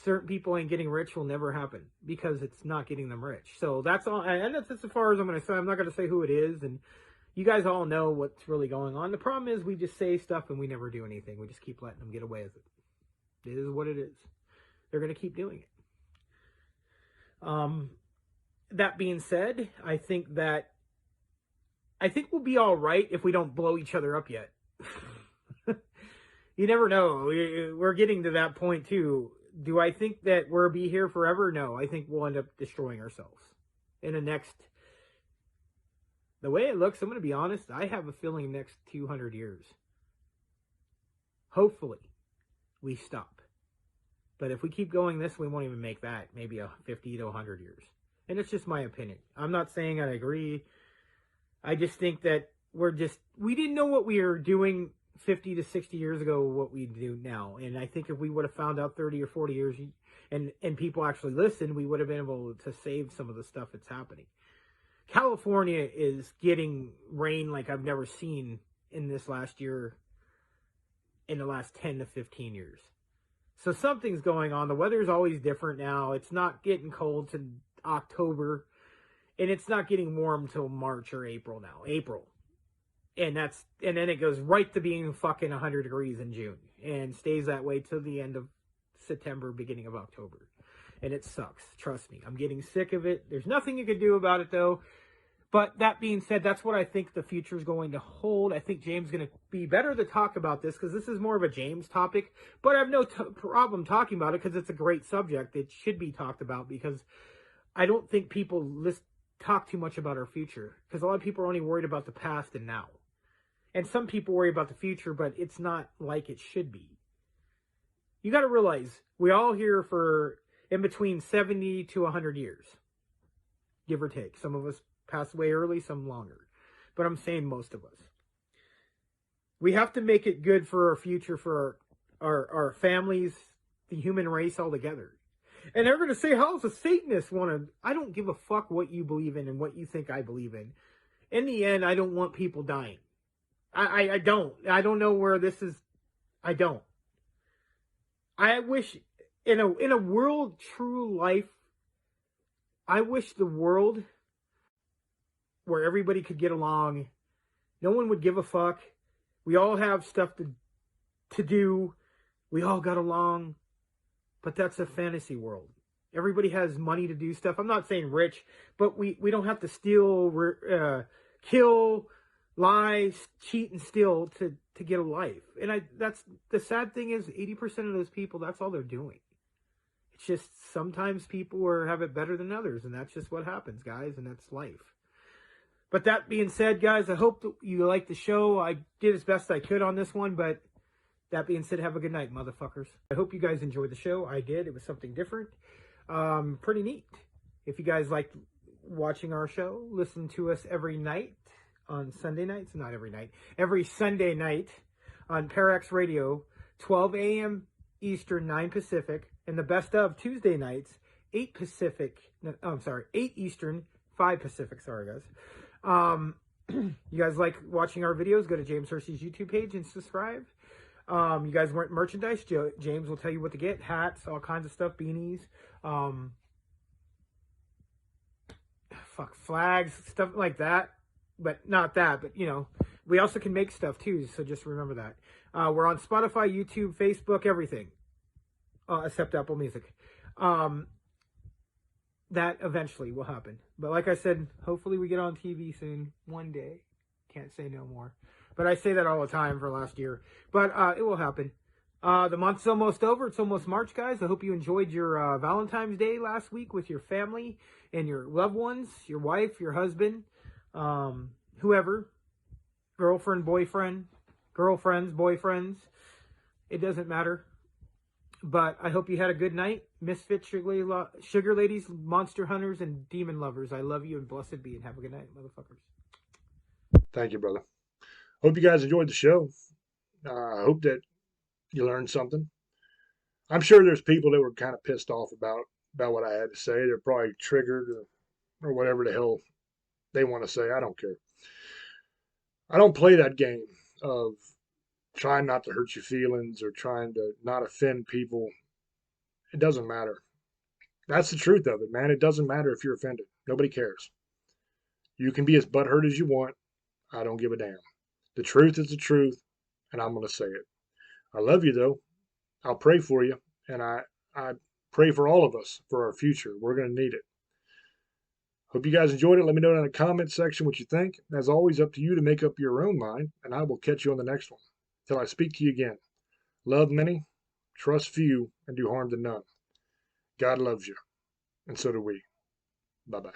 certain people ain't getting rich will never happen because it's not getting them rich. So that's all, and that's as far as I'm going to say. I'm not going to say who it is, and you guys all know what's really going on. The problem is we just say stuff and we never do anything. We just keep letting them get away with it. It is what it is. They're going to keep doing it. That being said, I think we'll be all right if we don't blow each other up yet. You never know. We're getting to that point too. Do I think that we'll be here forever? No, I think we'll end up destroying ourselves in the way it looks, I'm going to be honest, I have a feeling next 200 years. Hopefully we stop. But if we keep going this, we won't even make that. Maybe 50 to 100 years. And it's just my opinion. I'm not saying I agree. I just think that we didn't know what we were doing 50 to 60 years ago, what we do now. And I think if we would have found out 30 or 40 years and people actually listened, we would have been able to save some of the stuff that's happening. California is getting rain like I've never seen in this last year, in the last 10 to 15 years. So something's going on. The weather's always different now. It's not getting cold to October, and it's not getting warm till March or April now. April. And then it goes right to being fucking 100 degrees in June and stays that way till the end of September, beginning of October. And it sucks. Trust me. I'm getting sick of it. There's nothing you can do about it though. But that being said, that's what I think the future is going to hold. I think James is going to be better to talk about this because this is more of a James topic. But I have no problem talking about it because it's a great subject. It should be talked about because I don't think people talk too much about our future because a lot of people are only worried about the past and now. And some people worry about the future, but it's not like it should be. You got to realize, we all here for in between 70 to 100 years. Give or take. Some of us pass away early, some longer. But I'm saying most of us. We have to make it good for our future, for our families, the human race all together. And they're going to say, how's a Satanist want to... I don't give a fuck what you believe in and what you think I believe in. In the end, I don't want people dying. I don't. I don't know where this is. I don't. I wish in a world true life, I wish the world where everybody could get along, no one would give a fuck. We all have stuff to do. We all got along. But that's a fantasy world. Everybody has money to do stuff. I'm not saying rich, but we don't have to steal, kill, lie, cheat, and steal to get a life. And that's the sad thing is 80% of those people, that's all they're doing. It's just sometimes people have it better than others, and that's just what happens, guys, and that's life. But that being said, guys, I hope that you liked the show. I did as best I could on this one, but that being said, have a good night, motherfuckers. I hope you guys enjoyed the show. I did. It was something different. Pretty neat. If you guys like watching our show, listen to us every night on Sunday nights. Not every night. Every Sunday night on Parax Radio, 12 a.m. Eastern, 9 Pacific. And the best of Tuesday nights, 8 Eastern, 5 Pacific. Sorry, guys. You guys like watching our videos? Go to James Hersey's YouTube page and subscribe. You guys want merchandise? James will tell you what to get. Hats, all kinds of stuff, beanies, flags, stuff like that. But not that, but we also can make stuff too, so just remember that. We're on Spotify, YouTube, Facebook, everything. Except Apple Music. That eventually will happen. But like I said, hopefully we get on TV soon. One day. Can't say no more. But I say that all the time for last year. But it will happen. The month's almost over. It's almost March, guys. I hope you enjoyed your Valentine's Day last week with your family and your loved ones, your wife, your husband, whoever. Girlfriend, boyfriend, girlfriends, boyfriends. It doesn't matter. But I hope you had a good night. Misfit, sugar ladies, monster hunters, and demon lovers. I love you and blessed be. And have a good night, motherfuckers. Thank you, brother. Hope you guys enjoyed the show. I hope that you learned something. I'm sure there's people that were kind of pissed off about what I had to say. They're probably triggered or whatever the hell they want to say. I don't care. I don't play that game of trying not to hurt your feelings or trying to not offend people. It doesn't matter. That's the truth of it, man. It doesn't matter if you're offended. Nobody cares. You can be as butthurt as you want. I don't give a damn. The truth is the truth, and I'm going to say it. I love you, though. I'll pray for you, and I pray for all of us for our future. We're going to need it. Hope you guys enjoyed it. Let me know in the comment section what you think. As always, up to you to make up your own mind, and I will catch you on the next one. Till I speak to you again. Love many, trust few, and do harm to none. God loves you, and so do we. Bye-bye.